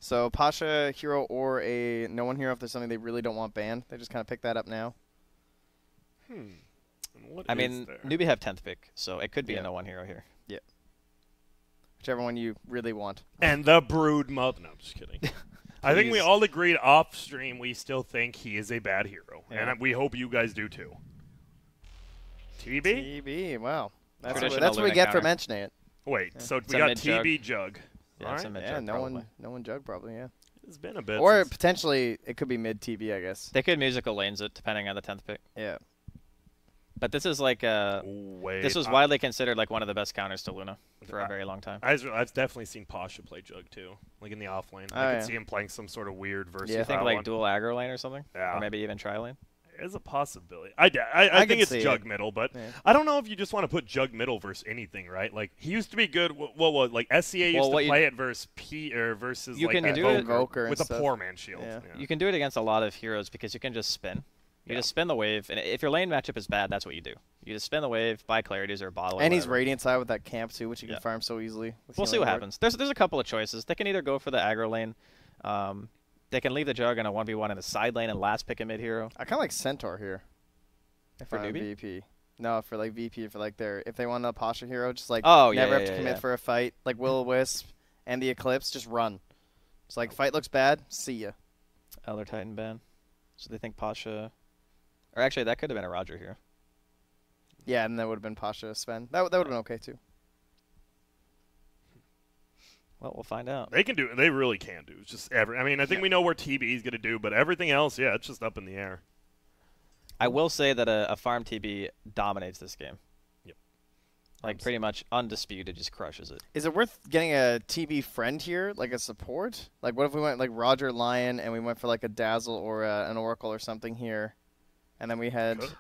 So Pasha hero or a no one hero if there's something they really don't want banned. They just kind of pick that up now. And what I is mean, there? Newbee have 10th pick, so it could be Yeah. a no one hero here. Yeah. Whichever one you really want. And the brood mother. No, I'm just kidding. I think we Please. all agreed off stream we still think he is a bad hero. Yeah. And we hope you guys do too. TB? TB, wow. That's Traditional what we Luna get for counter. mentioning it. Wait, so we It's a got mid-jug. TB Jug. Yeah, it's a Alright. mid Yeah, jug, probably. no one jug probably, yeah. It's been a bit. Or since- potentially it could be mid TB, I guess. They could musical lanes it depending on the 10th pick. Yeah. But this is like Wait, this was widely considered like one of the best counters to Luna for a very long time. I've definitely seen Pasha play Jug too, like in the off lane. I Oh, could yeah. see him playing some sort of weird versus. You think like one. dual aggro lane or something? Yeah. Or maybe even tri lane? It's a possibility. I could think it's see Jug it. middle, but Yeah. I don't know if you just want to put Jug middle versus anything, right? Like he used to be good. What was like SCA used Well, to what play it versus versus You like can that do it- Invoker and with a stuff. poor man shield. Yeah. Yeah. You can do it against a lot of heroes because you can just spin. You just spin the wave, and if your lane matchup is bad, that's what you do. You just spin the wave, buy clarities or bottle. And or he's whatever. Radiant side with that camp too, which you can Yeah. farm so easily. with We'll see healing what ward. happens. There's a couple of choices. They can either go for the aggro lane. They can leave the jug in a 1v1 in the side lane and last pick a mid hero. I kind of like Centaur here. For I'm a Newbie? VP. No, for like VP, for like if they want a Pasha hero, just like Oh, yeah, never yeah, have to yeah, commit yeah. for a fight. Like Will-O-Wisp and the Eclipse, just run. It's like fight looks bad, see ya. Elder Titan ban. So they think Pasha. Or actually, that could have been a Roger here. Yeah, and that would have been Pasha Sven. That would have been okay too. Well, we'll find out. They can do. They really can do. It's just I mean, I think we know where TB is gonna do, but everything else, yeah, it's just up in the air. I will say that a farm TB dominates this game. Yep. Like pretty much undisputed, just crushes it. Is it worth getting a TB friend here, like a support? Like, what if we went like Roger Lion and we went for like a Dazzle or an Oracle or something here, and then we had Good.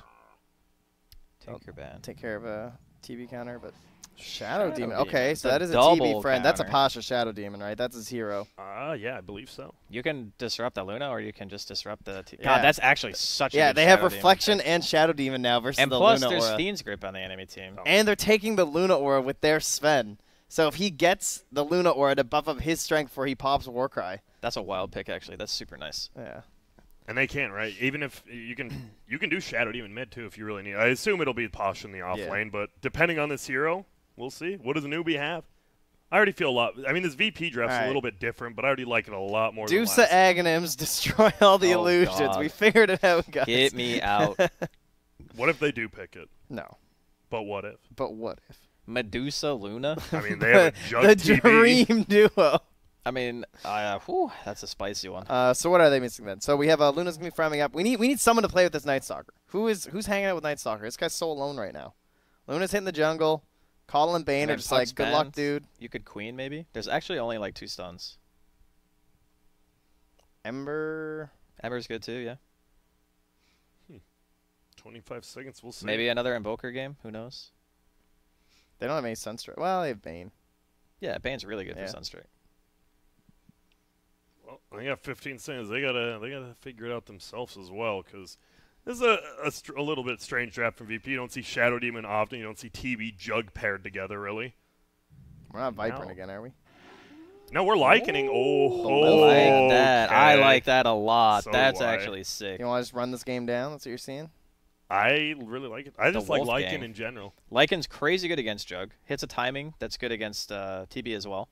Tinker ban. take care of a TB counter, but Shadow Demon. Demon. Okay, It's so a that is a double TB friend. That's a counter. Pasha Shadow Demon, right? That's his hero. Yeah, I believe so. You can disrupt the Luna, or you can just disrupt the. Yeah. God, that's actually such. a Yeah, good they have Shadow Demon. Reflection and Shadow Demon now versus And the plus, Luna there's Aura. Fiend's Grip on the enemy team. Oh. And they're taking the Luna Aura with their Sven. So if he gets the Luna Aura to buff up his strength before he pops Warcry. That's a wild pick, actually. That's super nice. Yeah. And they can, right? Even if you can do Shadow Demon mid too if you really need. I assume it'll be Pasha in the off Yeah. lane, but depending on this hero, we'll see. What does the Newbie have? I already feel a lot. I mean, this VP draft's All right. a little bit different, but I already like it a lot more. Deuce than of last. Aghanims, destroy all the Oh, illusions. God. We figured it out, guys. Get me out. What if they do pick it? No. But what if? But what if? Medusa Luna. I mean, they have a Jug the TV. dream duo. I mean, whew, that's a spicy one. So what are they missing then? So we have Luna's gonna be farming up. We need someone to play with this Night Stalker. Who's hanging out with Night Stalker? This guy's so alone right now. Luna's hitting the jungle. Call and Bane And are then just Puck's like, good luck, banned. dude. You could Queen, maybe? There's actually only like 2 stuns. Ember. Ember's good too, yeah. 25 seconds. We'll see. Maybe another Invoker game. Who knows? They don't have any Sunstrike. Well, they have Bane. Yeah, Bane's really good Yeah. for Sunstrike. Well, they got 15 seconds. They gotta figure it out themselves as well, because this is a little bit strange draft from VP. You don't see Shadow Demon often. You don't see TB Jug paired together, really. We're not Vipering No. again, are we? No, we're likening. I Oh, like that. I okay. like that a lot. So That's do I. actually sick. You want to just run this game down? That's what you're seeing? I really like it. I just like Wolf Lycan gang. in general. Lycan's crazy good against Jug. Hits a timing that's good against TB as well.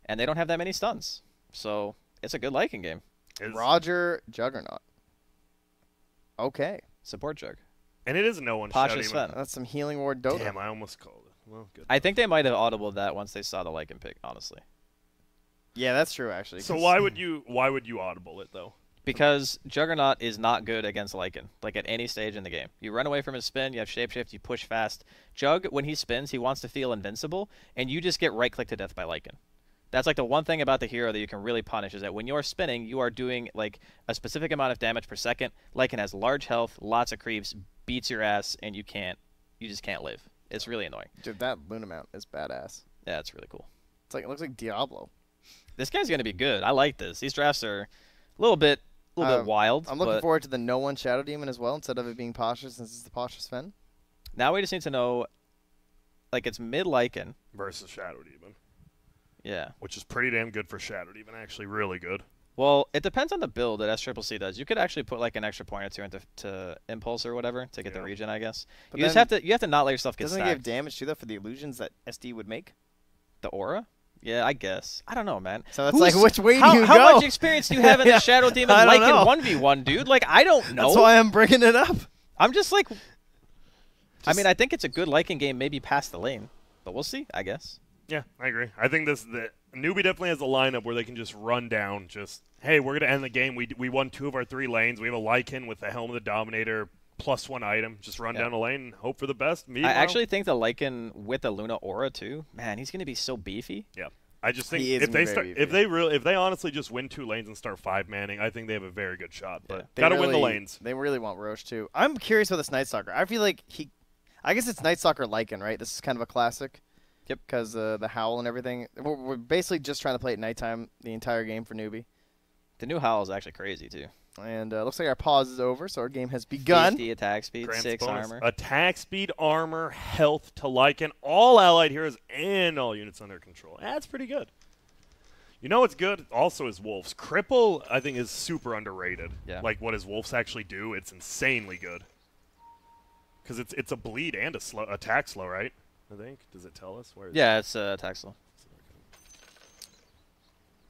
And they don't have that many stuns. So it's a good Lycan game. Roger Juggernaut. Okay. Support Jug. And it is no one Pasha Shadow Sven. Demon. That's some Healing Ward Dota. Damn, I almost called it. Well, good. I think they might have audibled that once they saw the Lycan pick, honestly. Yeah, that's true, actually. So 'cause- why would you audible it though? Because Juggernaut is not good against Lycan, like at any stage in the game. You run away from his spin, you have Shapeshift, you push fast. Jug, when he spins, he wants to feel invincible, and you just get right-clicked to death by Lycan. That's like the one thing about the hero that you can really punish is that when you're spinning, you are doing like a specific amount of damage per second. Lycan has large health, lots of creeps, beats your ass, and you just can't live. It's really annoying. Dude, that Luna mount is badass. Yeah, it's really cool. It's like, it looks like Diablo. This guy's gonna be good. I like this. These drafts are a little bit wild. I'm looking but forward to the no one Shadow Demon as well, instead of it being Pasha, since it's the Pasha Sven. Now we just need to know, like, it's mid Lycan. Versus Shadow Demon. Yeah. Which is pretty damn good for Shadow Demon, actually really good. Well, it depends on the build that SCCC does. You could actually put like an extra point or two into Impulse or whatever to get the regen, I guess. But You just have to not let yourself get Doesn't stacked. it give damage to that for the illusions that SD would make? The aura? Yeah, I guess. I don't know, man. So it's like, which way do you how go? much experience do you have in the Shadow Demon I don't Lycan know. 1v1, dude? Like, I don't know. That's why I'm bringing it up. I'm just like... I mean, I think it's a good Lycan game maybe past the lane. But we'll see, I guess. Yeah, I agree. I think the Newbee definitely has a lineup where they can just run down, just, hey, we're going to end the game. We won 2 of our 3 lanes. We have a Lycan with the Helm of the Dominator, +1 item. Just run down the lane and hope for the best. I actually think the Lycan with the Luna Aura, too, man, he's going to be so beefy. Yeah. I just think He is if they very start, if they honestly just win 2 lanes and start 5-manning, I think they have a very good shot. But They got to win the really- lanes. They really want Roche, too. I'm curious about this Night Stalker. I feel like I guess it's Night Stalker Lycan, right? This is kind of a classic. Yep. Because the howl and everything. We're basically just trying to play at nighttime the entire game for Newbee. The new Howl is actually crazy, too. And looks like our pause is over, so our game has begun. 50 attack speed, Grand 6 bonus. armor. Attack speed, armor, health to Lycan, all allied heroes, and all units under control. That's pretty good. You know what's good? Also is Wolves. Cripple, I think, is super underrated. Yeah. Like, what does Wolves actually do? It's insanely good. Because it's a bleed and a attack slow, right? I think. Does it tell us? Where is Yeah, it's attack slow.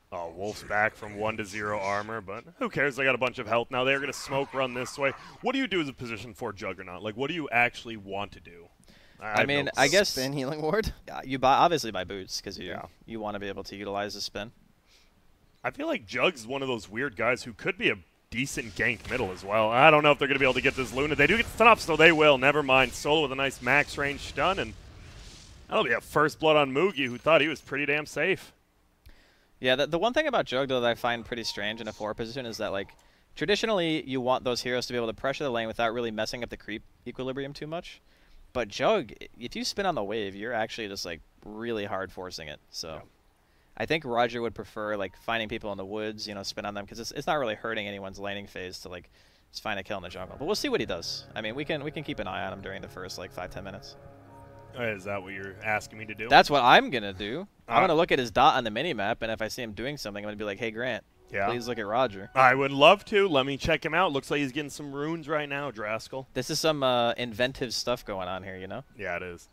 Oh, Wolf's back from 1 to 0 armor, but who cares? They got a bunch of health now. They're going to smoke run this way. What do you do as a position for Juggernaut? Like, what do you actually want to do? I mean, I guess Spin healing ward. you obviously buy boots because you want to be able to utilize the spin. I feel like Jug's one of those weird guys who could be a decent gank middle as well. I don't know if they're going to be able to get this Luna. They do get stun off, so they will. Never mind. Solo with a nice max range stun, and that'll be a first blood on Mugi, who thought he was pretty damn safe. Yeah, the one thing about Jug, though, that I find pretty strange in a 4 position is that, like, traditionally you want those heroes to be able to pressure the lane without really messing up the creep equilibrium too much. But Jug, if you spin on the wave, you're actually just, like, really hard forcing it. So Yeah. I think Roger would prefer, like, finding people in the woods, spin on them, because it's not really hurting anyone's laning phase to, like, just find a kill in the jungle. But we'll see what he does. I mean, we can keep an eye on him during the first, like, 5-10 minutes. Is that what you're asking me to do? That's what I'm going to do. I'm going to look at his dot on the minimap, and if I see him doing something, I'm going to be like, hey, Grant, please look at Roger. I would love to. Let me check him out. Looks like he's getting some runes right now, Draskell. This is some inventive stuff going on here, Yeah, it is.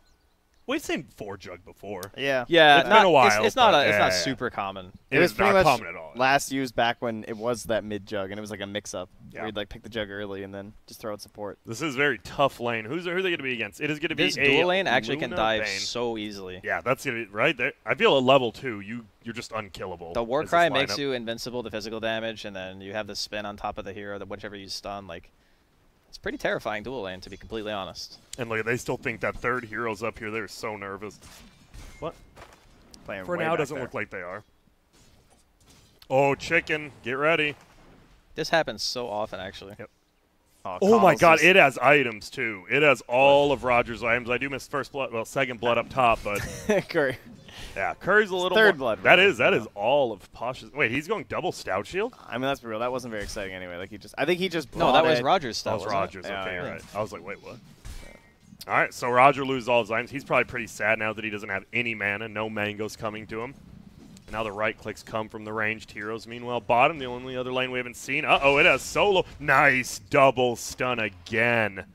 We've seen 4 Jug before. Yeah. Yeah, It's been a while, It's not but it's not yeah. super common. It was is pretty not much common at all. last used back when it was that mid jug, and it was like a mix-up. Yeah. Where you'd like pick the jug early and then just throw out support. This is a very tough lane. Who are they going to be against? It is going to be This a dual lane actually can Luna dive Bane. so easily. Yeah, that's going to be right there. I feel at level 2, you're just unkillable. The as this Warcry makes lineup. you invincible to physical damage, and then you have the spin on top of the hero, that whichever you stun. Like, it's pretty terrifying dual lane, to be completely honest. And look, they still think that third hero's up here. They're so nervous. What? Playing For way now, back doesn't there. look like they are. Oh, chicken, get ready. This happens so often, actually. Yep. Oh my Coddle's God, just- it has items too. It has all of Roger's items. I do miss first blood, well, second blood up top, but Curry. yeah, Curry's a little third more. blood, That really. is all of Posh's. Wait, he's going double stout shield. I mean, let's be real. That wasn't very exciting anyway. Like I think he just No, brought that was it. Roger's That stuff. was wasn't it? Roger's. Yeah, Okay, yeah. you're right. I was like, wait, what? All right, so Roger loses all his items. He's probably pretty sad now that he doesn't have any mana, no mangoes coming to him. Now the right clicks come from the ranged heroes. Meanwhile, bottom, the only other lane we haven't seen. Uh-oh, it has solo. Nice double stun again.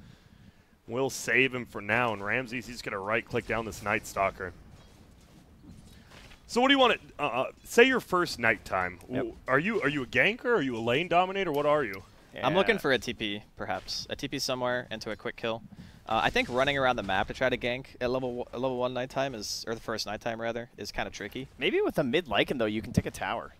We'll save him for now, and Ramses, he's going to right-click down this Night Stalker. So what do you want to say your first nighttime? Yep. Are you a ganker? Are you a lane dominator? What are you? I'm looking Yeah. for a TP, perhaps. A TP somewhere into a quick kill. I think running around the map to try to gank at level 1 nighttime or the first nighttime rather, is kind of tricky. Maybe with a mid Lycan though, you can take a tower.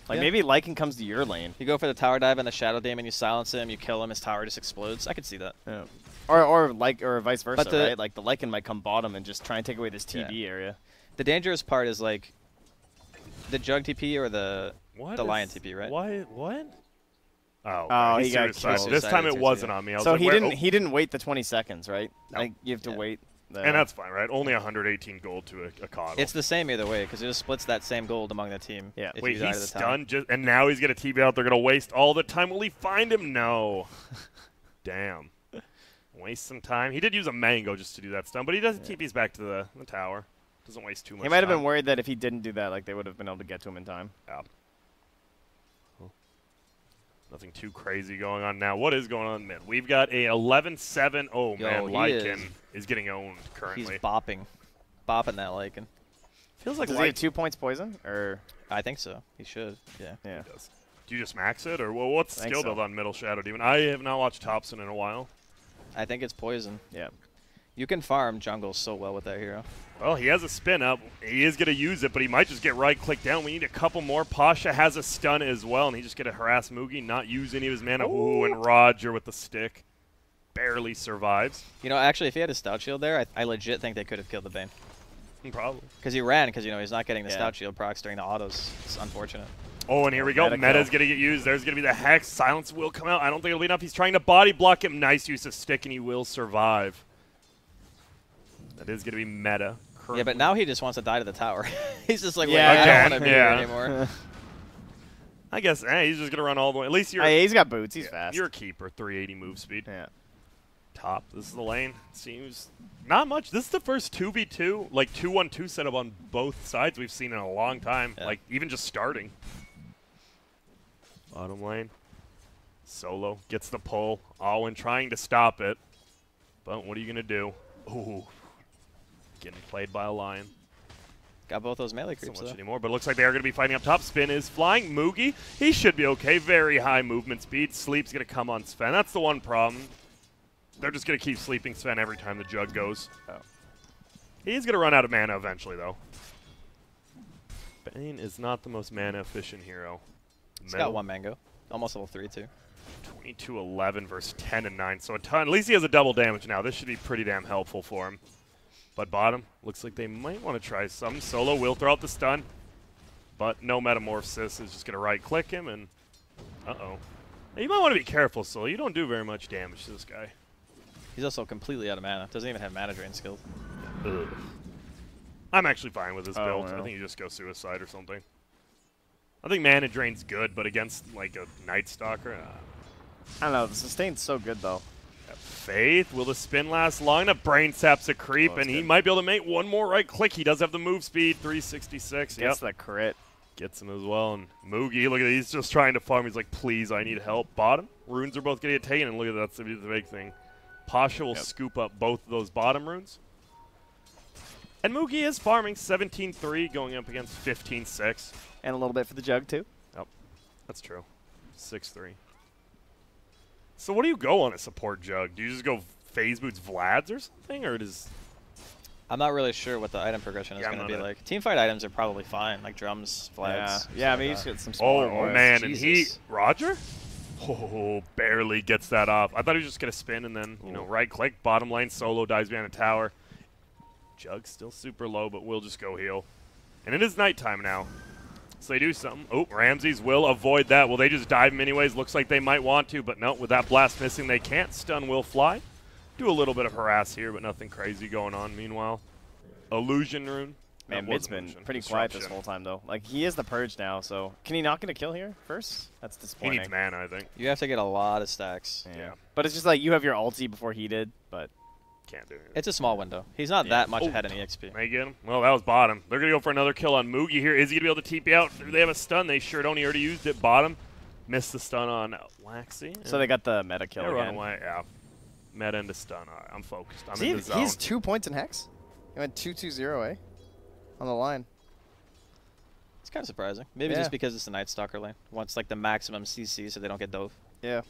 Like Yeah. maybe Lycan comes to your lane. You go for the tower dive and the Shadow Demon, you silence him, you kill him, his tower just explodes. I could see that. Yeah. Or vice versa, But the- right? Like the Lycan might come bottom and just try and take away this TD area. The dangerous part is like the Jug TP or the Lion TP, right? What? Oh, Oh, okay. he got suicided. killed. This time it Suicided, wasn't yeah. on me. I was So like, he where- didn't. He didn't wait the 20 seconds, right? No. Like you have to Yeah. wait. and that's fine, right? Only 118 gold to a coddle. It's the same either way because it just splits that same gold among the team. Yeah. if Wait, you die to he's the tower. stunned, and now he's going to TP out. They're going to waste all the time. Will he find him? No. Damn. Waste some time. He did use a mango just to do that stun, but he does TP's back to the tower. Doesn't waste too much He might have time. been worried that if he didn't do that, like they would have been able to get to him in time. Yeah. Nothing too crazy going on now. What is going on in mid? We've got a 11-7. Oh, Yo, man, he Lycan is getting owned He's currently. bopping that Lycan. Feels like Does he have Lycan 2 points poison? Or I think so. He should. Yeah. yeah. does. Do you just max it? Or what's the I think skill so. build on Middle Shadow Demon? I have not watched Thompson in a while. I think it's poison. Yeah. You can farm jungle so well with that hero. Well, he has a spin up. He is going to use it, but he might just get right-click down. We need a couple more. Pasha has a stun as well, and he just going to harass Mugi, not use any of his mana. Ooh, and Roger with the stick. Barely survives. You know, actually, if he had a stout shield there, I legit think they could have killed the Bane. Probably. Because he ran, because, you know, he's not getting the Yeah. stout shield procs during the autos. It's unfortunate. Oh, and here we go. Meta Meta's kill. going to get used. There's going to be the Hex. Silence will come out. I don't think it'll be enough. He's trying to body block him. Nice use of stick, and he will survive. That is going to be meta. Yeah, but now he just wants to die to the tower. He's just like, Yeah, wait, I don't again, want to be yeah. here anymore. I guess he's just going to run all the way. At least you're, Hey, he's got boots. He's fast. you're a keeper. 380 move speed. Yeah. Top. This is the lane. Seems not much. This is the first 2v2, like 2-1-2 setup on both sides we've seen in a long time. Yeah. Like, even just starting. Bottom lane. Solo gets the pull. Alwyn trying to stop it. But what are you going to do? Ooh. Getting played by a lion. Got both those melee So creeps, much though. anymore, but it looks like they are going to be fighting up top. Spin is flying. Mugi, he should be okay. Very high movement speed. Sleep's going to come on Sven. That's the one problem. They're just going to keep sleeping Sven every time the jug goes. Oh. He's going to run out of mana eventually, though. Bane is not the most mana-efficient hero. He's got 1 mango. Almost level 3, too. 22-11 versus 10-9, so a ton. At least he has a double damage now. This should be pretty damn helpful for him. But bottom, looks like they might want to try some. Solo will throw out the stun, but no Metamorphosis is just going to right-click him, and uh-oh. Now, you might want to be careful, Solo. You don't do very much damage to this guy. He's also completely out of mana. Doesn't even have mana drain skills. Ugh. I'm actually fine with this Oh, build. well. I think you just go Suicide or something. I think Mana Drain's good, but against, like, a Night Stalker, I don't know. The sustain's so good, though. Faith, will the spin last long enough? Brain Sap's a creep, Oh, that's and he good. might be able to make one more right click. He does have the move speed, 366. Gets the crit. Gets him as well. And Mugi, look at that. He's just trying to farm. He's like, please, I need help. Bottom, runes are both going to get taken, and look at that. That's the big thing. Pasha will scoop up both of those bottom runes. And Mugi is farming 17-3, going up against 15-6. And a little bit for the jug, too. Yep, that's true. 6-3. So what do you go on a support jug? Do you just go Phase Boots Vlad's or something? Or does... I'm not really sure what the item progression is Yeah, I'm going to be not a- like. Teamfight items are probably fine, like drums, flags. Yeah, I mean, you stuff just like get some Oh, smaller auras. man, and he... Jesus. Roger? Oh, barely gets that off. I thought he was just going to spin and then, you know, right-click, bottom lane, Solo dies behind a tower. Jug's still super low, but we'll just go heal. And it is nighttime now. So they do something. Oh, Ramses will avoid that. Will they just dive him anyways? Looks like they might want to, but no, with that blast missing, they can't. Stun will fly. Do a little bit of harass here, but nothing crazy going on. Meanwhile, Illusion Rune. Man, That mid's was been Illusion. pretty quiet this Disruption. whole time, though. Like, he is the Purge now, so... Can he not get a kill here first? That's He disappointing. needs mana, I think. You have to get a lot of stacks. Yeah. Yeah. But it's just like, you have your ulti before he did, but... Can't do anything. It's a small window. He's not Yeah. that much Oh. ahead in EXP. They get him. Well, that was bottom. They're going to go for another kill on Mugi here. Is he going to be able to TP out? Do they have a stun? They sure don't. He already used it. Bottom. Missed the stun on Waxy. So they got the meta kill They run again. away. Yeah. Meta into stun. All right, I'm focused. I'm See, in the zone. he's 2 points in Hex? He went 2-2-0, eh? On the line. It's kind of surprising. Maybe Yeah. just because it's the Night Stalker lane. Wants like the maximum CC so they don't get dove. Yeah.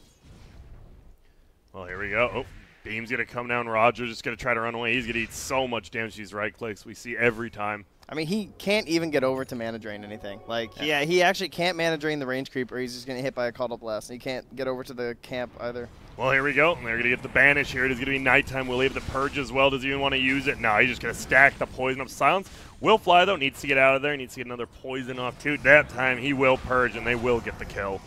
Well, here we go. Oh, Beam's going to come down. Roger's just going to try to run away. He's going to eat so much damage to these right clicks. We see every time. I mean, he can't even get over to mana drain anything. Like, yeah, he actually can't mana drain the range creep, or he's just going to hit by a Cauldle Blast. And he can't get over to the camp either. Well, here we go. They're going to get the banish here. It is going to be nighttime. Will he have the purge as well? Does he even want to use it? No, he's just going to stack the poison up. Silence will fly, though. Needs to get out of there. He needs to get another poison off, too. That time, he will purge, and they will get the kill.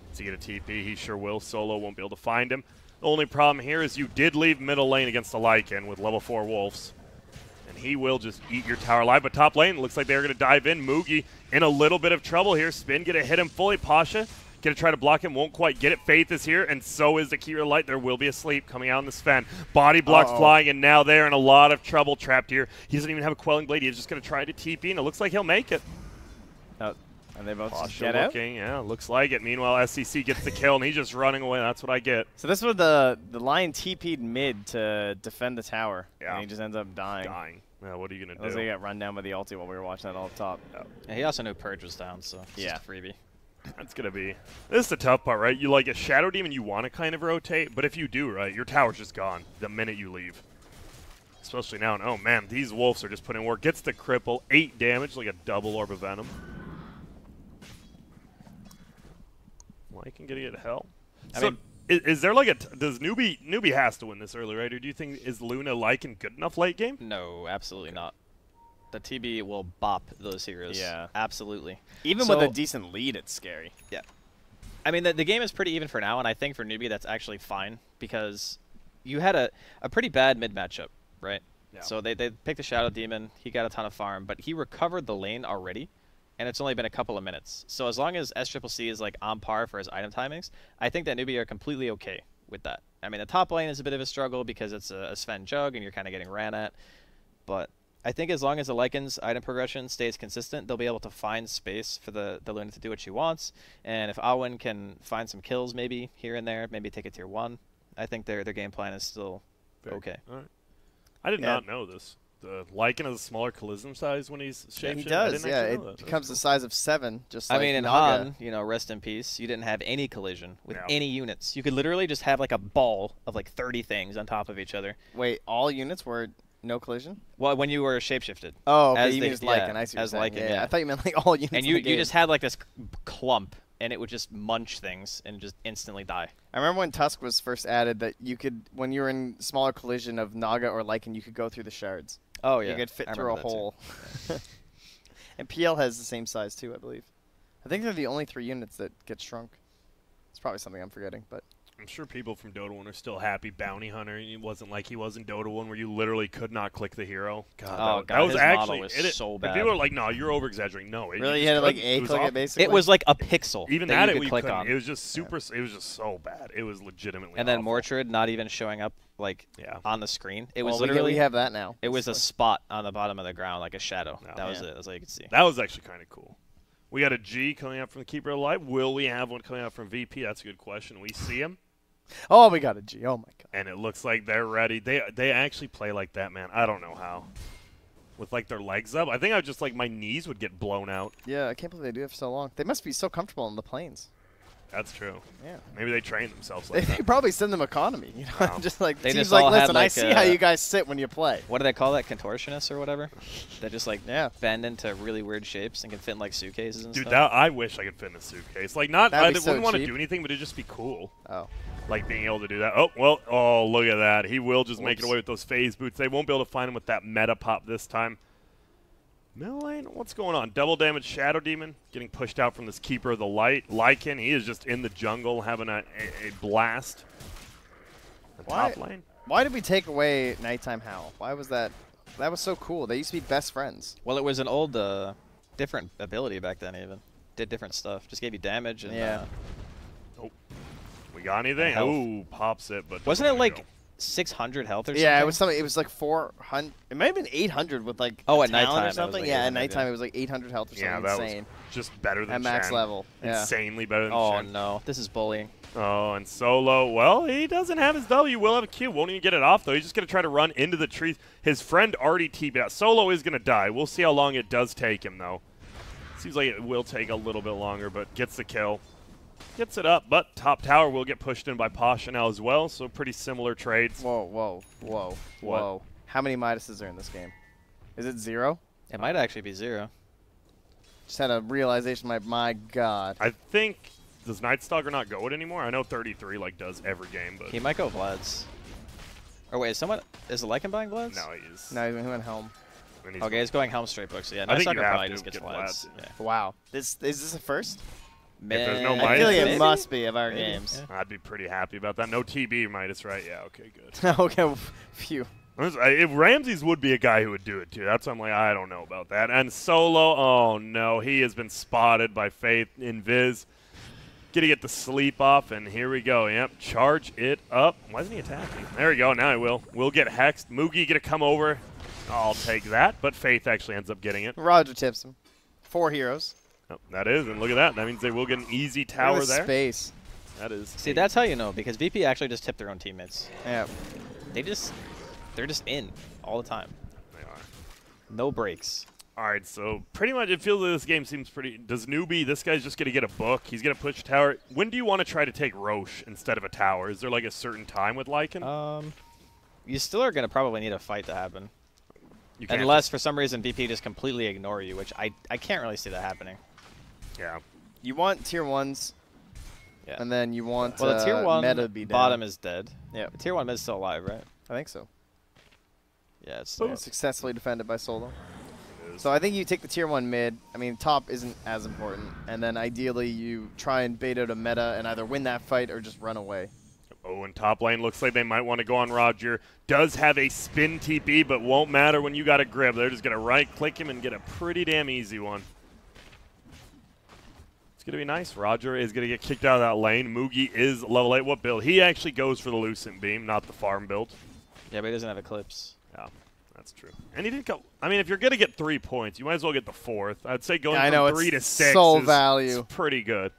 Does he get a TP? He sure will. Solo won't be able to find him. The only problem here is you did leave middle lane against the Lycan with level 4 Wolves. And he will just eat your tower alive. But top lane, looks like they're going to dive in. Mugi in a little bit of trouble here. Spin going to hit him fully. Pasha Gonna try to block him, won't quite get it. Faith is here, and so is the Kira Light. There will be a sleep coming out in the Sven. Body blocks flying, and now they're in a lot of trouble trapped here. He doesn't even have a Quelling Blade. He's just gonna try to TP, and it looks like he'll make it. And they both just Pasha get out? looking, yeah, looks like it. Meanwhile, SCC gets the kill, and he's just running away. That's what I get. So this was the Lion TP'd mid to defend the tower. Yeah. And he just ends up dying. Yeah, what are you going to Unless do? he got run down by the ulti while we were watching that all up top. Yeah, he also knew Purge was down, so it's just a freebie. That's going to be... This is the tough part, right? You like a Shadow Demon, you want to kind of rotate, but if you do, right, your tower's just gone the minute you leave. Especially now, and oh man, these wolves are just putting in work. Gets the cripple, 8 damage, like a double Orb of Venom. Lycan getting it hell. I So, mean, is there like a... does Newbee has to win this early, right? Or do you think, is Luna Lycan good enough late game? No, absolutely not. The TB will bop those heroes. Yeah. Absolutely. Even So- with a decent lead, it's scary. Yeah. I mean, the game is pretty even for now, and I think for Newbee that's actually fine because you had a pretty bad mid matchup, right? Yeah. So they picked the Shadow Demon. He got a ton of farm, but he recovered the lane already, and it's only been a couple of minutes. So as long as SCCC is like on par for his item timings, I think that Newbee are completely okay with that. I mean, the top lane is a bit of a struggle because it's a Sven Jug, and you're kind of getting ran at, but I think as long as the Lycan's item progression stays consistent, they'll be able to find space for the Luna to do what she wants. And if Awen can find some kills maybe here and there, maybe take a tier 1, I think their game plan is still okay. All right. I did not know this. The Lycan has a smaller collision size when he's shapeshifting. He does, yeah. It That's becomes cool. the size of 7, just I like mean, in Naga. Han, you know, rest in peace, you didn't have any collision with Yeah. any units. You could literally just have like a ball of like 30 things on top of each other. Wait, all units were no collision? Well, when you were shapeshifted. Oh, okay, As you they- mean just Lycan. yeah, I see what as you're saying. Lycan, Yeah, yeah. I thought you meant like all units And in you the game. just had like this clump, and it would just munch things and just instantly die. I remember when Tusk was first added that you could, when you were in smaller collision of Naga or Lycan, you could go through the shards. Oh, yeah. You could fit I through a remember that too. hole. And PL has the same size too, I believe. I think they're the only 3 units that get shrunk. It's probably something I'm forgetting, but I'm sure people from Dota 1 are still happy. Bounty Hunter, it wasn't like he was in Dota 1 where you literally could not click the hero. God, that was his actually model was so and bad. people are like, "No, you're over exaggerating." No, really, you just had to like couldn't. A It was click awful. it basically. It was like a pixel Even that that you could click couldn't. on. It was just super. It was just so bad. It was legitimately. And then awful. Mordred not even showing up like Yeah. on the screen. It Well, was we literally have that now. it was a basically. spot on the bottom of the ground, like a shadow. No. That was Yeah. it. That's all you could see. That was actually kind of cool. We got a G coming out from the Keeper of Light. Will we have one coming out from VP? That's a good question. We see him, Oh, we got a G. Oh my god. and it looks like they're ready. They actually play like that, man. I don't know how. With like their legs up, I think I just like my knees would get blown out. Yeah, I can't believe they do it for so long. They must be so comfortable in the planes. That's true. Yeah. Maybe they train themselves They like that. probably send them economy. You know, Wow. just like They teams just like, all had, listen, I like, see how you guys sit when you play. What do they call that? Contortionists or whatever? That just like Yeah. bend into really weird shapes and can fit in like suitcases and Dude, stuff. I wish I could fit in a suitcase. Like, not That'd I be wouldn't so want to cheap. do anything, but it'd just be cool. Oh. Like being able to do that. Oh, well, oh, look at that. He will just make it Whoops. away with those phase boots. They won't be able to find him with that meta pop this time. Middle lane, what's going on? Double damage Shadow Demon getting pushed out from this Keeper of the Light. Lycan, he is just in the jungle having a blast. The Why- top lane. Why did we take away Nighttime Howl? Why was that? That was so cool. They used to be best friends. Well, it was an old, different ability back then. Even did different stuff. Just gave you damage and Yeah. We got anything? Health. Ooh, pops it, but wasn't it doesn't like go. 600 health or something? Yeah, it was something. It was like 400. It might have been 800 with like Oh, a at talent nighttime it or was something. like Yeah, at 800, nighttime yeah. it was like 800 health or something Yeah, that insane. was just better than At max Shen. level, yeah. Insanely better than Oh Shen. no, this is bullying. Oh, and Solo, well, he doesn't have his W. Will have a Q. Won't even get it off, though. He's just going to try to run into the trees. His friend already TP'd out. Solo is going to die. We'll see how long it does take him, though. Seems like it will take a little bit longer, but gets the kill. Gets it up, but top tower will get pushed in by Pasha now as well, so pretty similar trades. Whoa, whoa, whoa, What? whoa. How many Midases are in this game? Is it 0? It might actually be 0. Just had a realization, my God. I think, does Nightstalker not go it anymore? I know 33 like does every game, but He might go Vlad's. Or wait, is the Lycan buying Vlad's? no, he is. No, he went home. And he's Okay, he's going Helm straight book. So yeah, I think you Nightstalker have probably to just gets get Vlad's. Vlad's. Yeah. Wow. Is this a first? there's no Man, I feel like it Midas, must be of our Maybe, games. I'd be pretty happy about that. No TB Midas, right? Yeah, okay, good. Okay, phew. If Ramses would be a guy who would do it too. That's why I'm like, I don't know about that. And Solo, oh no, he has been spotted by Faith in Viz. Gonna get the sleep off, and here we go. Yep, charge it up. Why isn't he attacking? There we go. Now he will. We'll get hexed. Moogie gonna come over. I'll take that, but Faith actually ends up getting it. Roger tips him. 4 heroes. Oh, that is, and look at that. That means they will get an easy tower there. Space. That is. See, that's how you know, because VP actually just tipped their own teammates. Yeah. They're just in all the time. They are. No breaks. All right, so pretty much it feels like this game seems pretty. Does Newbee? This guy's just gonna get a book. He's gonna push tower. When do you want to try to take Roche instead of a tower? Is there like a certain time with Lycan? You still are gonna probably need a fight to happen. You can't Unless for some reason VP just completely ignore you, which I can't really see that happening. Yeah. You want tier 1s, Yeah. and then you want Well, the tier 1 meta to be down. bottom is dead. Yeah. The tier 1 mid is still alive, right? I think so. Yeah, it's Successfully defended by Solo. So I think you take the tier 1 mid. I mean, top isn't as important. And then ideally you try and bait out a meta and either win that fight or just run away. Oh, and top lane looks like they might want to go on Roger. Does have a spin TP, but won't matter when you got a grip. They're just going to right-click him and get a pretty damn easy one. It's going to be nice. Roger is going to get kicked out of that lane. Moogie is level 8. What build? He actually goes for the Lucent Beam, not the farm build. Yeah, but he doesn't have Eclipse. Yeah, that's true. And he didn't go. I mean, if you're going to get 3 points, you might as well get the 4th. I'd say going from 3 to 6 is pretty good.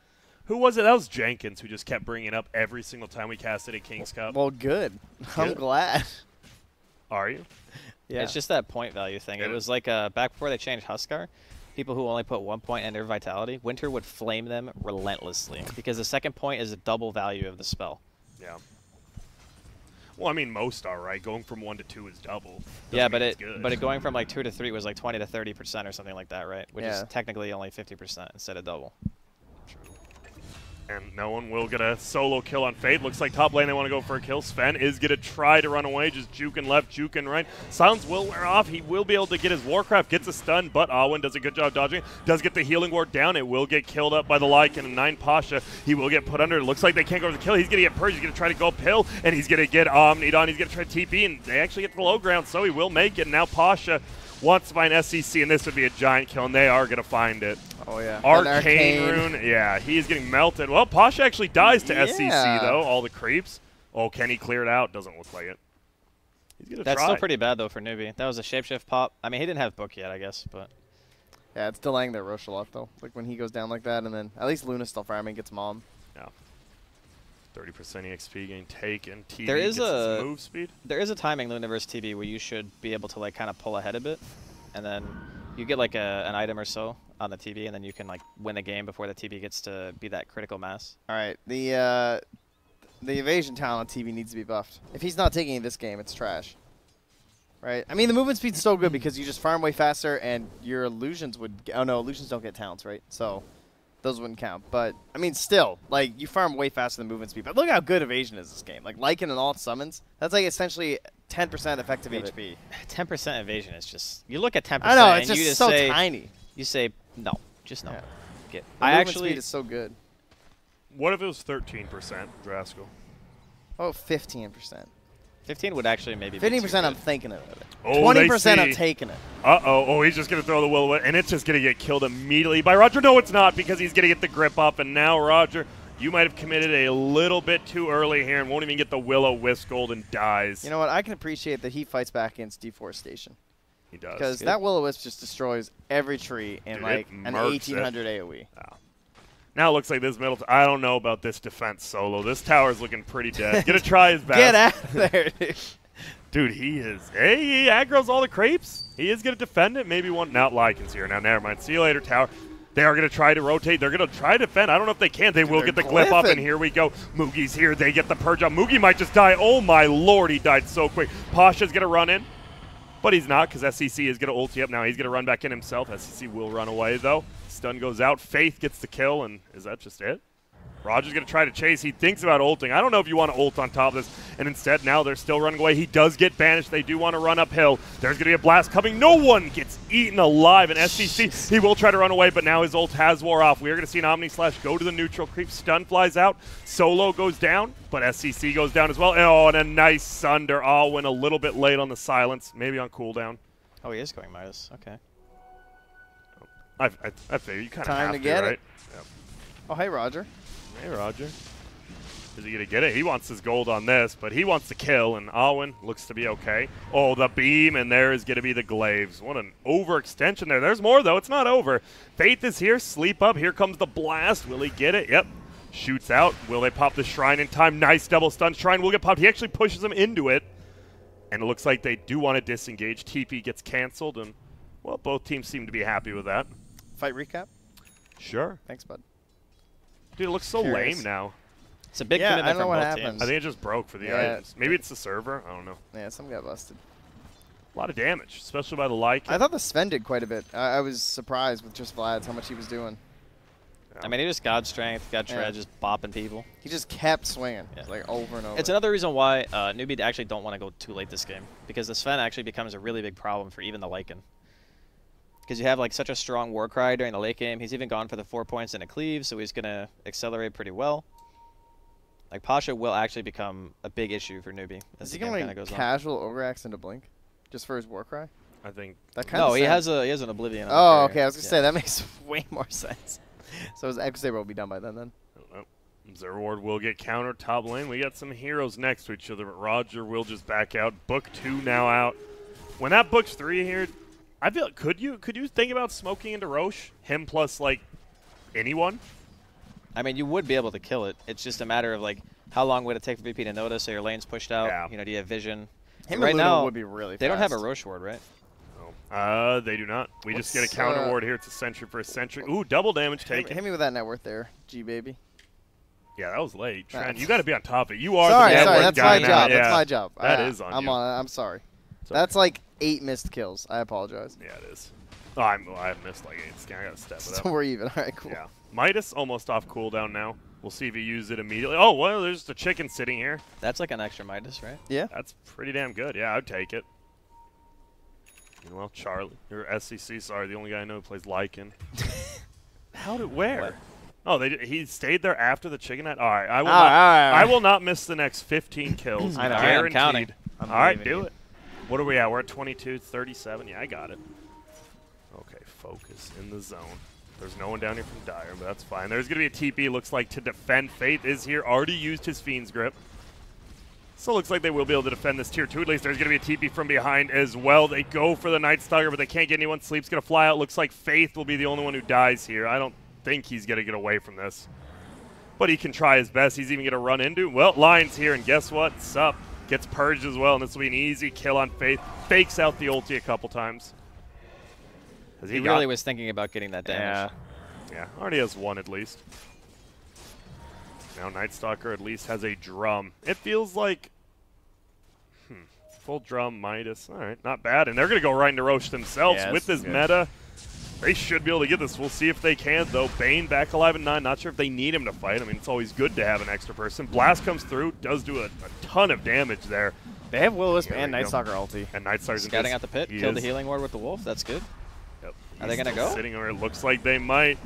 Who was it? That was Jenkins who just kept bringing it up every single time we casted at King's Cup. Well, good. I'm glad. Are you? Yeah. It's just that point value thing. It was like back before they changed Huskar, people who only put 1 point in their vitality, Winter would flame them relentlessly because the second point is a double value of the spell. Yeah. Well, I mean, most are, right? Going from 1 to 2 is double. Yeah, but it going from like 2 to 3 was like 20 to 30% or something like that, right? Which Yeah. is technically only 50% instead of double. And no one will get a solo kill on Fade. Looks like top lane they want to go for a kill. Sven is going to try to run away, just juking left, juking right. Silence will wear off. He will be able to get his Warcraft, gets a stun, but Alwyn does a good job dodging. Does get the healing ward down. It will get killed up by the Lycan and 9 Pasha. He will get put under. It looks like they can't go for the kill. He's going to get purged. He's going to try to go uphill, and he's going to get Omnidon. He's going to try to TP, and they actually get the low ground, so he will make it. And now Pasha wants to find SCC, and this would be a giant kill, and they are going to find it. Oh, yeah. Arcane Rune. Yeah, he's getting melted. Well, Pasha actually dies to SCC, though. All the creeps. Oh, can he clear it out? Doesn't look like it. He's going to try. That's still pretty bad, though, for Newbee. That was a shapeshift pop. I mean, he didn't have book yet, I guess, but... Yeah, it's delaying their Roche a lot, though. Like, when he goes down like that, and then at least Luna's still farming, gets Mom. Yeah. 30% EXP getting taken. TB there is gets his move speed. There is a timing Luna versus TB where you should be able to, like, kind of pull ahead a bit, and then you get, like, an item or so on the TB, and then you can, like, win the game before the TB gets to be that critical mass. All right, the evasion talent on TB needs to be buffed. If he's not taking this game, it's trash. Right? I mean, the movement speed's so good because you just farm way faster, and your illusions would... Oh, no, illusions don't get talents, right? So those wouldn't count. But, I mean, still, like, you farm way faster than movement speed. But look how good evasion is this game. Like, Lycan and alt summons, that's, like, essentially 10% effective HP. 10% evasion is just... You look at 10% I know, it's and just you just so say, tiny. You say, no. Just no. Yeah. Get. The I movement actually... speed is so good. What if it was 13%, Draskell? Oh, 15%. 15 would actually maybe be 15% I'm thinking of it. Oh, 20% I'm taking it. Uh-oh. Oh, he's just going to throw the will away, and it's just going to get killed immediately by Roger. No, it's not, because he's going to get the grip up, and now, Roger, you might have committed a little bit too early here and won't even get the Will-O-Wisp gold and dies. You know what? I can appreciate that he fights back against Deforestation. He does. Because that Will-O-Wisp just destroys every tree in, Dude, like, an 1800 AoE. Oh. Now it looks like this middle... I don't know about this defense solo. This tower's looking pretty dead. Gonna try his best. Get out of there, dude. Dude, he is... Hey, he aggro's all the creeps. He is going to defend it. Maybe one... Now Lycan's here. Now, never mind. See you later, tower. They are going to try to rotate. They're going to try to defend. I don't know if they can. They will get the glyph up, and here we go. Moogie's here. They get the purge up. Moogie might just die. Oh, my lord. He died so quick. Pasha's going to run in, but he's not because SCC is going to ulti up now. He's going to run back in himself. SCC will run away, though. Stun goes out. Faith gets the kill, and is that just it? Roger's going to try to chase. He thinks about ulting. I don't know if you want to ult on top of this. And instead, now they're still running away. He does get banished. They do want to run uphill. There's going to be a blast coming. No one gets eaten alive. And SCC, he will try to run away, but now his ult has wore off. We are going to see an Omni Slash go to the neutral. Creep stun flies out. Solo goes down, but SCC goes down as well. Oh, and a nice Sunder. Alwyn a little bit late on the silence. Maybe on cooldown. Oh, he is going Midas. Okay. I figure you kind of have to get right? it. Yep. Oh, hey, Roger. Hey, Roger. Is he going to get it? He wants his gold on this, but he wants to kill, and Alwyn looks to be okay. Oh, the beam, and there is going to be the glaives. What an overextension there. There's more, though. It's not over. Faith is here. Sleep up. Here comes the blast. Will he get it? Yep. Shoots out. Will they pop the shrine in time? Nice double stun. Shrine will get popped. He actually pushes him into it, and it looks like they do want to disengage. TP gets canceled, and, well, both teams seem to be happy with that. Fight recap? Sure. Thanks, bud. Dude, it looks so Curious. lame now. It's a big Yeah, commitment I don't know from what both happened. teams. I think it just broke for the Yeah. items. Maybe it's the server. I don't know. Yeah, some got busted. A lot of damage, especially by the like. I thought the Sven did quite a bit. I was surprised with just Vlad's how much he was doing. I mean, he just God strength, got Tread, Yeah. just bopping people. He just kept swinging, Yeah. like over and over. It's another reason why Newbee actually don't want to go too late this game, because the Sven actually becomes a really big problem for even the Lycan. Because you have like such a strong Warcry during the late game. He's even gone for the 4 points in a cleave, so he's going to accelerate pretty well. Like, Pasha will actually become a big issue for Newbee as Is the he game going kind of to goes on. casual Ogreaxe into Blink? Just for his Warcry? I think. That kind No, of he has an Oblivion. on Oh, carrier. okay. I was going to Yeah. say, that makes way more sense. So his X-Saber will be done by then. I don't know. Zerward will get countered top lane. We got some heroes next to each other, but Roger will just back out. Book 2 now out. When that Book's 3 here, I feel could you think about smoking into Roche? Him plus like anyone? I mean, you would be able to kill it. It's just a matter of, like, how long would it take for VP to notice, so your lane's pushed out? Yeah. You know, do you have vision? Him Right and Ludo now, would be really They don't have a fast. Roche ward, right? Oh. They do not. We just get a counter ward here. It's a sentry for a sentry. Ooh, double damage taken. Hit me with that net worth there, G-Baby. Yeah, that was late. Trent, That's- you got to be on top of it. You are Sorry, the net sorry. worth That's guy my now. job. Yeah. That's my job. That is on I'm you. I'm sorry. It's That's like 8 missed kills. I apologize. Yeah, it is. Oh, I missed like 8 scans. I got to step it So up. we're even. All right, cool. Yeah. Midas almost off cooldown now. We'll see if he uses it immediately. Oh, well, there's the chicken sitting here. That's like an extra Midas, right? Yeah. That's pretty damn good. Yeah, I'd take it. Well, Charlie, or SCC, sorry, the only guy I know who plays Lycan. Where? What? Oh, he stayed there after the chicken night? All right, I will, All right. I will not miss the next 15 kills. I know. I'm Guaranteed. counting. I'm All right, believing do you. it. What are we at? We're at 22, 37. Yeah, I got it. Okay, focus in the zone. There's no one down here from Dire, but that's fine. There's going to be a TP, looks like, to defend. Faith is here, already used his Fiend's Grip. So it looks like they will be able to defend this tier 2. At least there's going to be a TP from behind as well. They go for the Night Stalker, but they can't get anyone. Sleep's going to fly out. Looks like Faith will be the only one who dies here. I don't think he's going to get away from this. But he can try his best. He's even going to run into. Well, Lion's here, and guess what? Sup. Gets purged as well, and this will be an easy kill on Faith. Fakes out the ulti a couple times. He really was thinking about getting that damage. Yeah, already has one at least. Now Night Stalker at least has a drum. It feels like full drum Midas. All right, not bad. And they're going to go right into Roche themselves Yeah, with this this is good. meta. They should be able to get this. We'll see if they can, though. Bane back alive at 9. Not sure if they need him to fight. I mean, it's always good to have an extra person. Blast comes through, does do a ton of damage there. They have Will-O-Wisp There and we Night go. Stalker ulti. And Night Stalker's Scouting out the pit, He killed the is. healing ward with the wolf. That's good. Yep. Are they He's gonna still go? Sitting over. It looks like they might.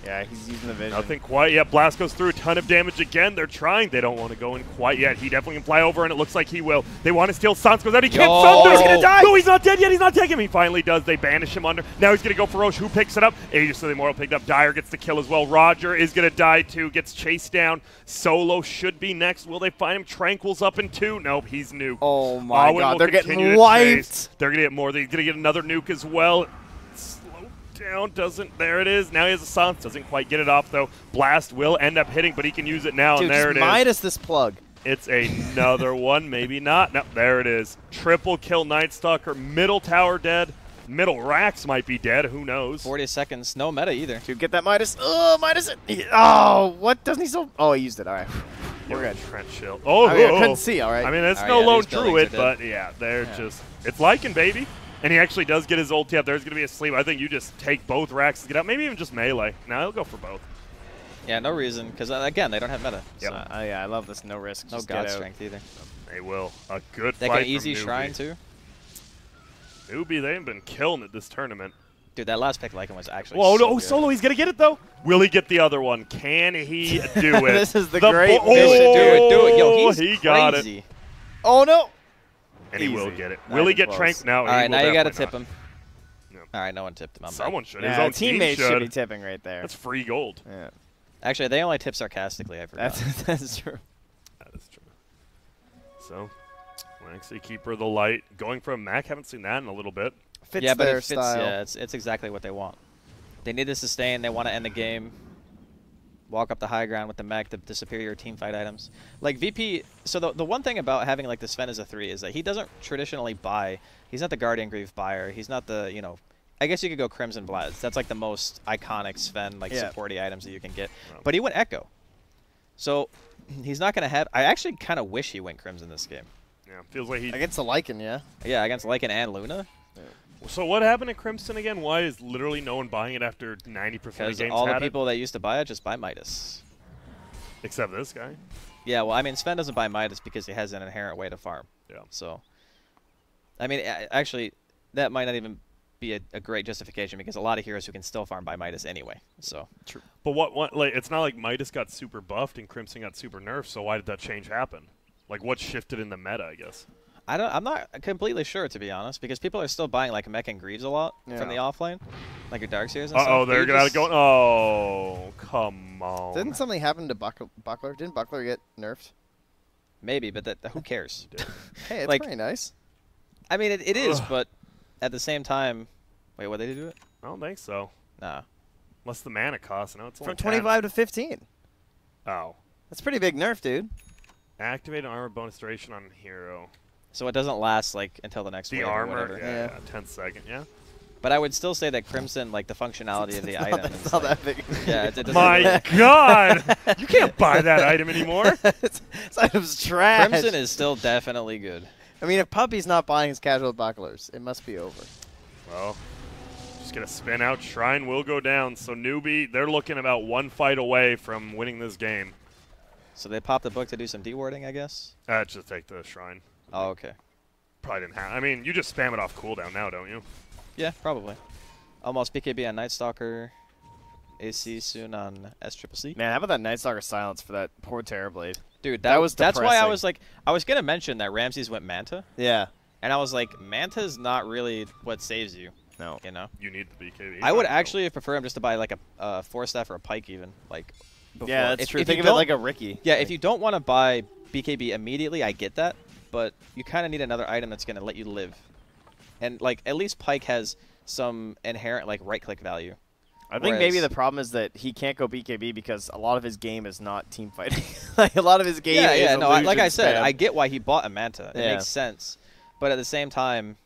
Yeah, he's using the vision. Nothing quite yet. Blast goes through a ton of damage again. They're trying. They don't want to go in quite yet. He definitely can fly over, and it looks like he will. They want to steal. Sans goes out. He can't. Yo! Thunder. He's going to die. No, he's not dead yet. He's not taking him. He finally does. They banish him under. Now he's going to go for Roche. Who picks it up? Aegis of the Immortal picked up. Dire gets the kill as well. Roger is going to die too. Gets chased down. Solo should be next. Will they find him? Tranquil's up in 2. Nope, he's nuked. Oh my Owen god, will they're continue getting to wiped. chase. They're going to get more. They're going to get another nuke as well. Down, doesn't. There it is. Now he has a Sans. Doesn't quite get it off, though. Blast will end up hitting, but he can use it now, Dude, and there just it is. Midas this plug. It's another one. Maybe not. No, there it is. Triple kill Night Stalker. Middle tower dead. Middle racks might be dead. Who knows? 40 seconds. No meta either. Dude, get that Midas. Oh, Midas. Oh, what? Doesn't he still? Oh, he used it. All right. We're good. Trent shield. Oh, I mean, I couldn't see, all right. I mean, it's All right, no yeah, lone these buildings druid, are dead. but yeah, they're Yeah. just. It's Lycan, baby. And he actually does get his ulti up. There's going to be a sleep. I think you just take both racks to get out. Maybe even just melee. Now he'll go for both. Yeah, no reason, because, again, they don't have meta. Yep. So Yeah, I love this. No risk. no Just get god out. strength either. They will. A good They fight can from easy Newbee. shrine, too. Newbee, they've been killing it this tournament. Dude, that last pick Lycan was actually Whoa, so no, good. Solo, he's going to get it, though. Will he get the other one? Can he do it? This is the great oh, vision. Do it. Yo, he's he got it. crazy. Oh, no. And he will Easy. get it. Not Will he even get close. Trank? No, All right, now you got to tip him. him. All right, no one tipped him. I'm Someone should. Yeah, His own team teammate should be should. tipping right there. That's free gold. Yeah. Actually, they only tip sarcastically. I forgot. That's true. That is true. So, Legacy Keeper of the Light. Going for a mech. Haven't seen that in a little bit. Fits yeah, but their it fits, style. yeah, it's exactly what they want. They need to sustain. They want to end the game. Walk up the high ground with the mech, the superior team fight items. Like VP, so the one thing about having like the Sven as a 3 is that he doesn't traditionally buy. He's not the Guardian Greave buyer. He's not the, you know, I guess you could go Crimson Bloods. That's like the most iconic Sven, like supporty items that you can get. Wow. But he went Echo. So he's not going to have, I actually kind of wish he went Crimson this game. Yeah, feels like he. Against the Lycan, yeah. Yeah, against Lycan and Luna. So what happened at Crimson again? Why is literally no one buying it after 90% of Because games all the had people that used to buy it just buy Midas. it? Except this guy. Yeah, well, I mean, Sven doesn't buy Midas because he has an inherent way to farm. Yeah. So, I mean, actually, that might not even be a great justification because a lot of heroes who can still farm buy Midas anyway. So. True. But what like it's not like Midas got super buffed and Crimson got super nerfed. So why did that change happen? Like what shifted in the meta? I guess. I'm not completely sure, to be honest, because people are still buying like Mech and Greaves a lot from the offlane, like your Darkseers and stuff. Uh-oh, they're going to go. Oh, come on. Didn't something happen to Buckler? Didn't Buckler get nerfed? Maybe, but who cares? Hey, it's Like- pretty nice. I mean, it is, but at the same time, wait, what did they do it? I don't think so. Nah. Unless the mana cost. No, it's only From 25 to 15. 10. Oh. That's pretty big nerf, dude. Activate armor bonus duration on hero. So it doesn't last like until the next The wave or armor, whatever. yeah, 10 second, yeah. But I would still say that Crimson, like the functionality of the item, It's is not like, that big. yeah, it doesn't My really- God, you can't buy that item anymore. This item's trash. Crimson is still definitely good. I mean, if Puppy's not buying his casual bucklers, it must be over. Well, just gonna spin out. Shrine will go down. So Newbee, they're looking about one fight away from winning this game. So they popped the book to do some dewarding, I guess. Just take the Shrine. Oh, okay. Probably didn't have. I mean, you just spam it off cooldown now, don't you? Yeah, probably. Almost BKB on Night Stalker. AC soon on SCCC. Man, how about that Night Stalker silence for that poor Terrorblade? Dude, That was that's why I depressing. was like, I was gonna mention that Ramses went Manta, Yeah. and I was like, Manta's not really what saves you. No. You know. You need the BKB. I would actually prefer him just to buy like a 4-staff or a Pike even, like. Before. Yeah, that's true. If Think you of it don't- like a Ricky. Yeah, if you don't want to buy BKB immediately, I get that, but you kind of need another item that's gonna let you live, and like at least Pike has some inherent like right-click value. I think maybe the problem is that he can't go BKB because a lot of his game is not team fighting. Like a lot of his game is no, like I illusion said, spam. I get why he bought a Manta. It Yeah. makes sense, but at the same time,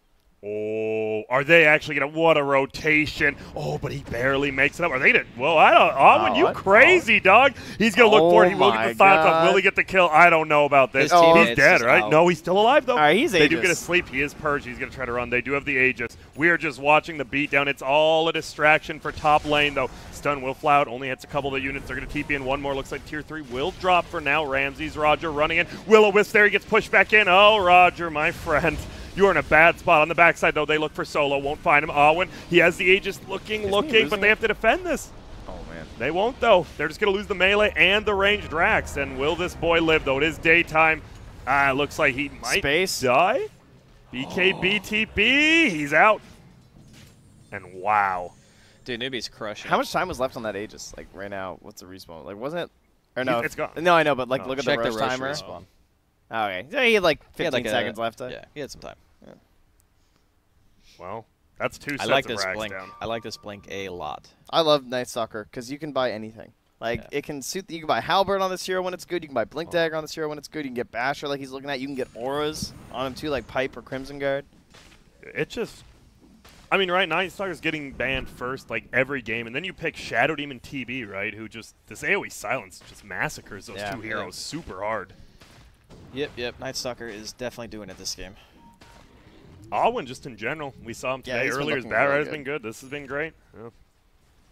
Oh, are they actually gonna? What a rotation! Oh, but he barely makes it up. Are they gonna? Well, I don't. Owen, you crazy dog? He's gonna look for it. He will get the silence up. Will he get the kill? I don't know about this. His teammate's He's dead, just right? out. No, he's still alive though. All right, he's They do Aegis. get a sleep. He is purged. He's gonna try to run. They do have the Aegis. We are just watching the beatdown. It's all a distraction for top lane though. Stun will fly out. Only hits a couple of the units. They're gonna TP in. One more. Looks like tier 3 will drop for now. Ramses, Roger running in. Will-O-Wisp there. He gets pushed back in. Oh, Roger, my friend. You're in a bad spot. On the backside, though, they look for Solo. Won't find him. Owen, he has the Aegis looking, but they have to defend this. Oh, man. They won't, though. They're just going to lose the melee and the ranged Drax. And will this boy live, though? It is daytime. Looks like he might Space. die. BKB TP. He's out. And wow. dude, Newbee's crushing. How much time was left on that Aegis? Like, right now, what's the respawn? Like, wasn't it? Or no? It's gone. No, I know, but, like, Oh. look at Check the the rush Roche timer. respawn. Oh, okay. So he had, like, 15 He had, like, seconds left. Yeah, he had some time. Well, that's two I sets like of this rags blink. down. I like this blink a lot. I love Night Stalker because you can buy anything. Like, Yeah. it can suit. You can buy Halberd on this hero when it's good. You can buy Blink Dagger on this hero when it's good. You can get Basher like he's looking at. You can get auras on him, too, like Pipe or Crimson Guard. It just, I mean, right now, Night Stalker's getting banned first, like, every game, and then you pick Shadow Demon TB, right, who just, this AoE silence just massacres those two heroes super hard. Yep. Night Stalker is definitely doing it this game. Alwyn, just in general, we saw him Yeah, today he's been earlier. His looking battle really has been good. good. This has been great. Yeah.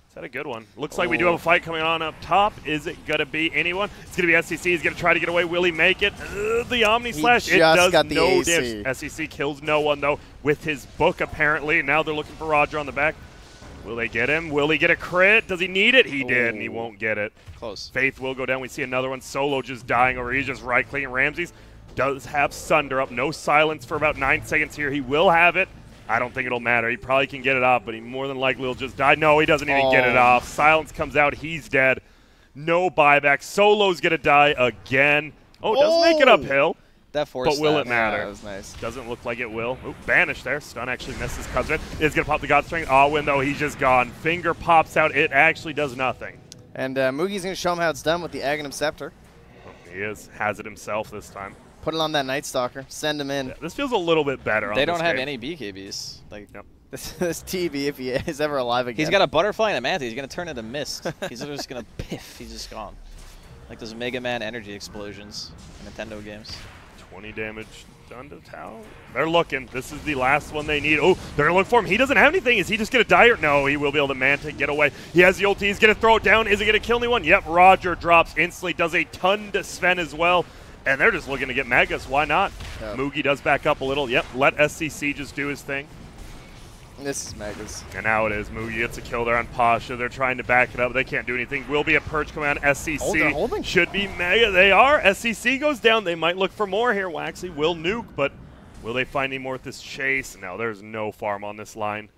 He's had a good one. Looks like we do have a fight coming on up top. Is it going to be anyone? It's going to be SCC. He's going to try to get away. Will he make it? The Omni Slash. It just does got the no AC. damage. SCC kills no one, though, with his book, apparently. Now they're looking for Roger on the back. Will they get him? Will he get a crit? Does he need it? He did, and he won't get it. Close. Faith will go down. We see another one. Solo just dying over. He's just right-clicking. Ramses does have Sunder up. No silence for about 9 seconds here. He will have it. I don't think it'll matter. He probably can get it off, but he more than likely will just die. No, he doesn't even get it off. Silence comes out. He's dead. No buyback. Solo's going to die again. Oh, it does make it uphill. That forced But will that. it matter? Yeah, that was nice. Doesn't look like it will. Ooh, banish there. Stun actually misses Cubsman. Is going to pop the God Strength. When though, he's just gone. Finger pops out. It actually does nothing. And Mugi's going to show him how it's done with the Aghanim Scepter. Oh, he has it himself this time. Put it on that Night Stalker. Send him in. Yeah, this feels a little bit better. They on don't this have game. any BKBs. Like, Yep. This TV, if he is ever alive again. he's got a butterfly and a mantis. He's going to turn into mist. He's just going to piff. He's just gone. Like those Mega Man energy explosions in Nintendo games. 20 damage done to Tao. They're looking. This is the last one they need. Oh, they're going to look for him. He doesn't have anything. Is he just going to die? Or no, he will be able to Manta get away. He has the ulti. He's going to throw it down. Is he going to kill anyone? Yep, Roger drops instantly. Does a ton to Sven as well. And they're just looking to get Megas. Why not? Yep. Mugi does back up a little. Yep, let SCC just do his thing. This is Megas. And now it is. Mugi gets a kill there on Pasha. They're trying to back it up. They can't do anything. Will be a purge coming on SCC. Oh, they're holding. Should be Mega. They are. SCC goes down. They might look for more here. Waxy will nuke, but will they find any more with this chase? No, there's no farm on this line.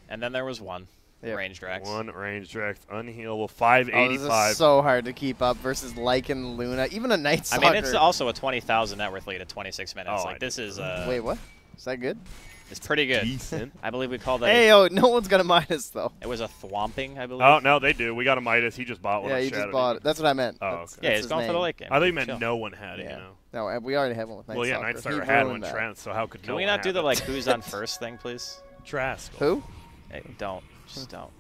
And then there was one. Yep. Range Drax. One range Drax, unhealable, Oh, 585. this is so hard to keep up versus Lycan, Luna, even a Night I Stalker. mean, it's also a 20,000 net worth lead at 26 minutes. Oh, like, this is Wait, what? Is that good? it's pretty good. Decent. I believe we called that. Hey, oh, no one's going to minus, though. It was a thwomping, I believe. Oh, no, they do. We got a Midas. He just bought one. Yeah, on you just Shadow, bought didn't it. That's what I meant. Oh, That's- okay. Yeah, that's he's his going for the name. late game. I thought you meant Chill. no one had it, Yeah. you know. No, we already have one with Night Well, yeah, Stalker. Night Stalker He had ruined one that. Trent, so how could Can no we one not do have the, it? like, who's on first thing, please? Trask. Who? Hey, don't. Just don't.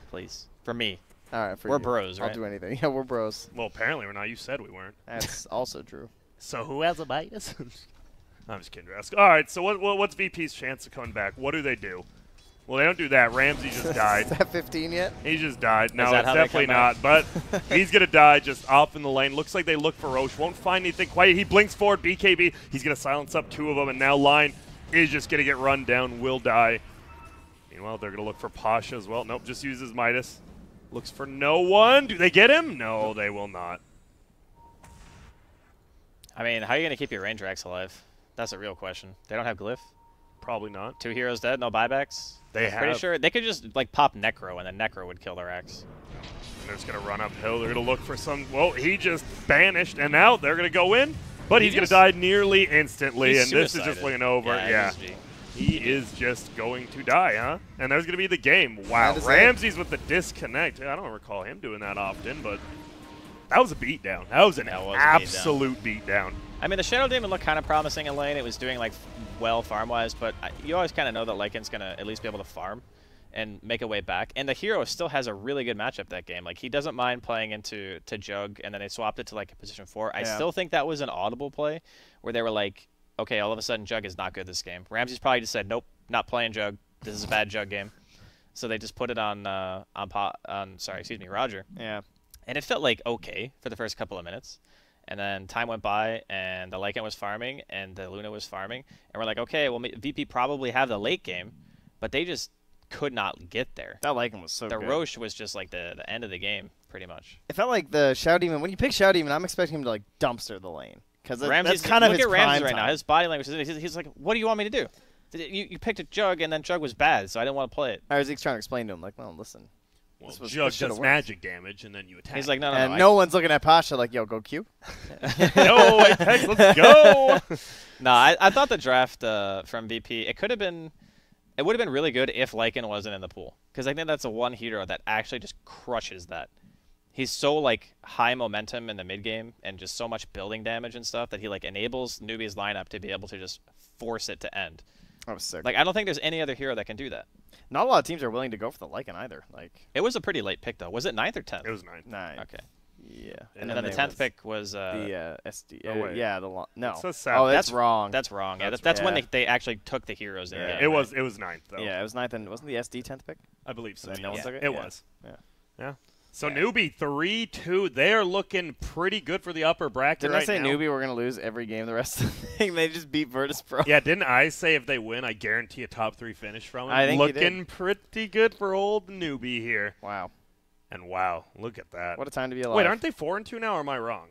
Please. For me. All right, for We're you. bros, right? I'll do anything. Yeah, we're bros. Well, apparently we're not. You said we weren't. That's also true. So who has a Midas? I'm just kidding, Trask. All right, so what's VP's chance of coming back? What do they do? Well, they don't do that. Ramsey just Is died. that 15 yet? He just died. No, that it's how they definitely come not. But he's going to die just off in the lane. Looks like they look for Roche. Won't find anything quite. He blinks forward. BKB. He's going to silence up two of them. And now Line is just going to get run down. Will die. Meanwhile, they're going to look for Pasha as well. Nope, just uses Midas. Looks for no one. Do they get him? No, they will not. I mean, how are you going to keep your range racks alive? That's a real question. They don't have Glyph. Probably not. 2 heroes dead, no buybacks. They have. Pretty sure they could just like pop Necro and then Necro would kill their axe. They're just going to run uphill. They're going to look for some. Well, he just banished, and now they're going to go in. But he's going to die nearly instantly, He's and this is just suicided. looking over. Yeah. he's G. He is just going to die, huh? And there's going to be the game. Wow. That is it. Ramsey's with the disconnect. I don't recall him doing that often, but that was a beatdown. That was an That was a absolute beatdown. I mean, the Shadow Demon looked kind of promising in lane. It was doing like well farm-wise, but you always kind of know that Lycan's going to at least be able to farm and make a way back. And the hero still has a really good matchup that game. Like, he doesn't mind playing into Jug, and then they swapped it to like a position 4. I still think that was an audible play where they were like, okay, all of a sudden Jug is not good this game. Ramsey's probably just said, nope, not playing Jug. This is a bad Jug game. So they just put it on Roger. Yeah. And it felt like okay for the first couple of minutes. And then time went by, and the Lycan was farming, and the Luna was farming. And we're like, okay, well, VP probably have the late game, but they just could not get there. That Lycan was so The good. Roche was just like the end of the game, pretty much. It felt like the Shadow Demon. When you pick Shadow Demon, I'm expecting him to like dumpster the lane because Ramsey's, that's kind of look his at Ramsey prime right time. now. His body language is he's like, what do you want me to do? You picked a Jug, and then Jug was bad, so I didn't want to play it. I was trying to explain to him like, well, listen. Well, This Jug should've does worked. magic damage, and then you attack. He's like, no, And no one's looking at Pasha like, yo, go Q. no, Apex, let's go. No, I thought the draft from VP, it would have been really good if Lycan wasn't in the pool. Because I think that's the one hero that actually just crushes that. He's so like high momentum in the mid game and just so much building damage and stuff that he like enables Newbee's lineup to be able to just force it to end. I was sick. Like, I don't think there's any other hero that can do that. Not a lot of teams are willing to go for the Lycan either. Like, It was a pretty late pick though. Was it 9th or 10th? It was 9. 9. Okay. Yeah. And then the 10th pick was the SD. Oh, wait. Yeah, no. It says 7th. Oh, that's wrong. That's wrong. Yeah, That's that's when wrong. they actually took the heroes in. Yeah, game, it was right? 9th though. Yeah, it was 9th, and wasn't the SD 10th pick? I believe so. Then no one yes. took it? It Yeah. was. Yeah. Yeah. So Newbee 3-2. They are looking pretty good for the upper bracket Didn't right I say now. Newbee we're going to lose every game the rest of the thing? They just beat Virtus.pro. Yeah, didn't I say if they win, I guarantee a top 3 finish from them? I think you looking did. pretty good for old Newbee here. Wow. And wow, look at that. What a time to be alive. Wait, aren't they 4-2 now, or am I wrong?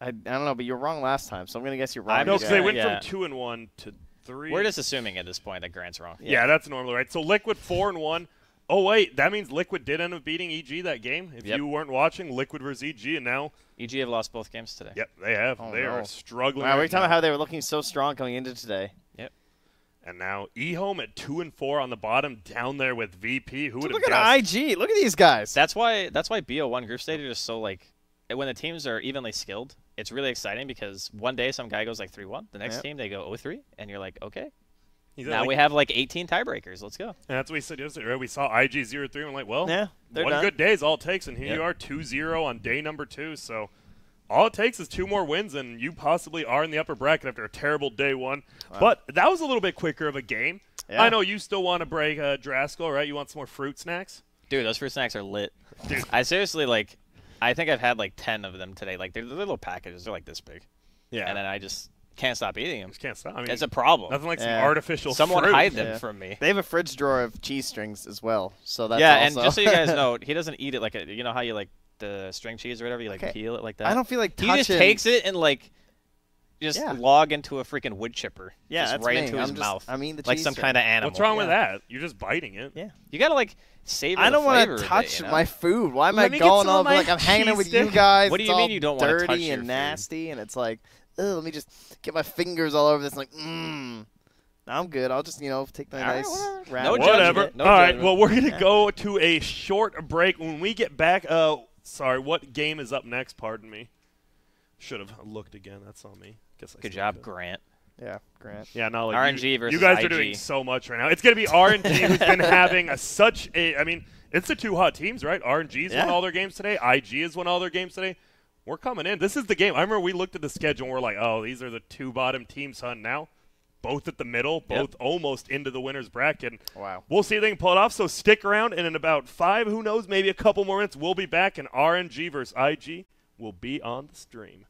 I don't know, but you're wrong last time, so I'm going to guess you're wrong. No, because again. they went Yeah. from 2-1 to 3. We're just assuming at this point that Grant's wrong. Yeah, that's normally right. So Liquid 4-1. Oh, wait. That means Liquid did end up beating EG that game. If Yep. you weren't watching, Liquid versus EG, and now... EG have lost both games today. Yep, they have. Oh, they no. are struggling. Wow, we were right talking now. about how they were looking so strong coming into today. Yep. And now eHome at 2-4 on the bottom, down there with VP. Who would Dude, have look guessed? at IG. Look at these guys. That's why BO1 group stage is so like when the teams are evenly skilled, it's really exciting because one day some guy goes like 3-1, the next Yep. team they go 0-3, and you're like, okay, He's now like, we have like 18 tiebreakers. Let's go. and that's what we said yesterday. Right? We saw IG 0-3, and we're like, well, Yeah, they're one done. good day is all it takes, and here Yep. you are 2-0 on day number 2. So all it takes is 2 more wins, and you possibly are in the upper bracket after a terrible day 1. Wow. But that was a little bit quicker of a game. Yeah. I know you still want to break Draskell, right? You want some more fruit snacks? Dude, those fruit snacks are lit. Dude. I seriously like. I think I've had like 10 of them today. Like they're little packages. They're like this big. Yeah. And then I just can't stop eating them. Just can't stop. I mean, It's a problem. nothing like some Yeah. artificial Someone fruit. hide them Yeah. from me. They have a fridge drawer of cheese strings as well. So that's Yeah, also and just so you guys know, he doesn't eat it like a. You know how you like the string cheese or whatever? You like Okay. peel it like that. I don't feel like He touching. just takes it and like just Yeah. log into a freaking wood chipper. Yeah, just that's right me. into I'm his just- mouth. I mean the like cheese some string. kind of animal. What's wrong with Yeah. that? You're just biting it. Yeah. You gotta like savor. I don't want want to to touch you know? my food. Why am Let I me get going some of all my like I'm hanging out cheese with stick. you guys? What do it's you mean all you don't wanna touch dirty your and food? nasty, and it's like, ugh, let me just get my fingers all over this. Like, I'm good. I'll just take the All right, nice whatever. wrap. No Whatever. judgment, no All right. judgment. Well, we're going to go to a short break. When we get back, sorry, what game is up next? Pardon me. Should have looked again. That's on me. Guess I Good still job, could. Grant. Yeah, Grant. Yeah, no, like RNG you versus guys are IG. doing so much right now. It's going to be RNG who's been having such a. I mean, it's the 2 hot teams, right? RNG's won Yeah. all their games today. IG has won all their games today. We're coming in. This is the game. I remember we looked at the schedule and we're like, oh, these are the 2 bottom teams, huh? Now, both at the middle, both almost into the winner's bracket. Wow. We'll see if they can pull it off. So stick around, and in about 5, who knows, maybe a couple more minutes, we'll be back, and RNG versus IG will be on the stream.